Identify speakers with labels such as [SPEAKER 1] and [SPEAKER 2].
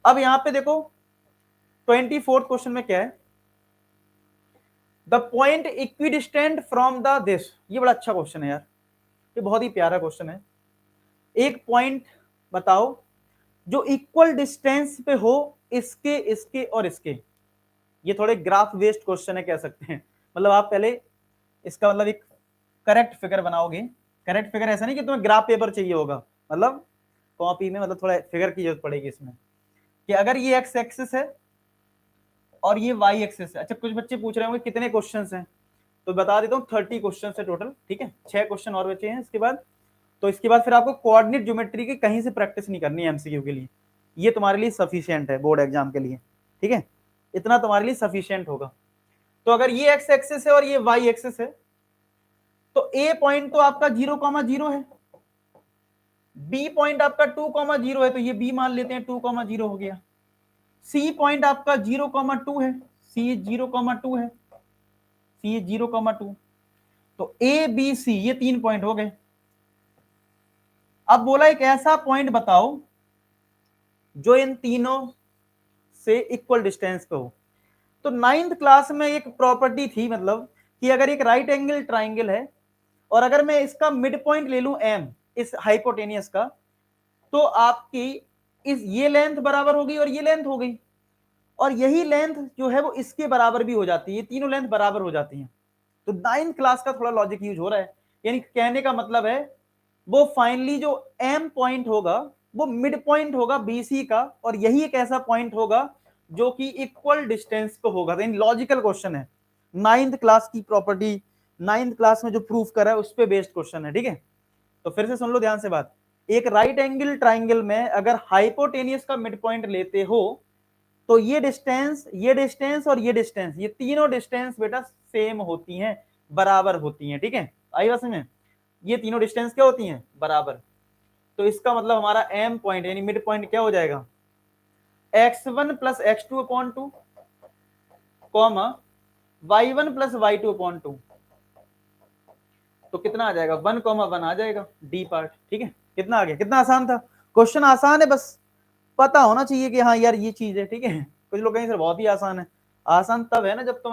[SPEAKER 1] अब यहां पे देखो 24th क्वेश्चन में क्या है, the point equidistant from the this. ये बड़ा अच्छा क्वेश्चन है यार, ये बहुत ही प्यारा क्वेश्चन है। एक पॉइंट बताओ जो इक्वल डिस्टेंस पे हो इसके, इसके और इसके। ये थोड़े ग्राफ बेस्ड क्वेश्चन है कह सकते हैं। मतलब आप पहले इसका मतलब एक करेक्ट फिगर बनाओगे। करेक्ट फिगर ऐसा नहीं कि तुम्हें ग्राफ पेपर चाहिए होगा, मतलब कॉपी में, मतलब थोड़ा फिगर की जरूरत पड़ेगी इसमें कि अगर ये एक्स एक्सिस है और ये वाई एक्सिस है। अच्छा, कुछ बच्चे पूछ रहे होंगे कितने क्वेश्चन हैं, तो बता देता हूँ 30 क्वेश्चन है टोटल। ठीक है, 6 क्वेश्चन और बचे हैं इसके बाद। तो इसके बाद फिर आपको कोऑर्डिनेट ज्योमेट्री की कहीं से प्रैक्टिस नहीं करनी है एमसीक्यू के लिए। ये तुम्हारे लिए सफिशिएंट है बोर्ड एग्जाम के लिए। ठीक है, इतना तुम्हारे लिए सफिशिएंट होगा। तो अगर ये एक्स एक्सिस है और ये वाई एक्सिस है, तो ए पॉइंट तो आपका 0,0 है, बी पॉइंट आपका 2,0 है, तो ये बी मान लेते हैं 2,0 हो गया। सी पॉइंट आपका 0,2 है, सी 0,2 है, सी 0,2। तो ए बी सी ये 3 पॉइंट हो गए। अब बोला एक ऐसा पॉइंट बताओ जो इन तीनों से इक्वल डिस्टेंस पे हो। तो 9th क्लास में एक प्रॉपर्टी थी, मतलब कि अगर एक राइट एंगल ट्राइंगल है और अगर मैं इसका मिड पॉइंट ले लूं एम, इस हाइपोटेनियस का, तो आपकी इस ये लेंथ बराबर होगी और ये लेंथ हो गई, और यही लेंथ जो है वो इसके बराबर भी हो जाती है, ये तीनों लेंथ बराबर हो जाती हैं। तो 9th क्लास का थोड़ा लॉजिक यूज हो रहा है, यानी कहने का मतलब है वो फाइनली जो एम पॉइंट होगा वो मिड पॉइंट होगा बीसी का, और यही एक ऐसा पॉइंट होगा जो कि इक्वल डिस्टेंस पे होगा। तो लॉजिकल क्वेश्चन है, 9th क्लास की प्रॉपर्टी, 9th क्लास में जो प्रूफ करा है उस पे बेस्ड क्वेश्चन है। ठीक है, तो फिर से सुन लो ध्यान से बात। एक राइट एंगल ट्राइंगल में अगर हाइपोटेनियस का मिड पॉइंट लेते हो, तो ये डिस्टेंस, ये डिस्टेंस और ये डिस्टेंस, ये तीनों डिस्टेंस बेटा सेम होती हैं, बराबर होती हैं। ठीक है, आई बात समझ में? ये तीनों डिस्टेंस क्या होती हैं? बराबर। तो इसका मतलब हमारा एम पॉइंट यानी मिड पॉइंट क्या हो जाएगा? x1 plus x2 upon 2 comma y1 plus y2 upon 2। तो कितना आ जाएगा? 1,1 आ जाएगा डी पार्ट। ठीक है, कितना आ गया? कितना आसान था क्वेश्चन? आसान है, बस पता होना चाहिए कि हाँ यार ये चीज है। ठीक है, कुछ लोग कहेंगे सर बहुत ही आसान है। आसान तब है ना जब तुम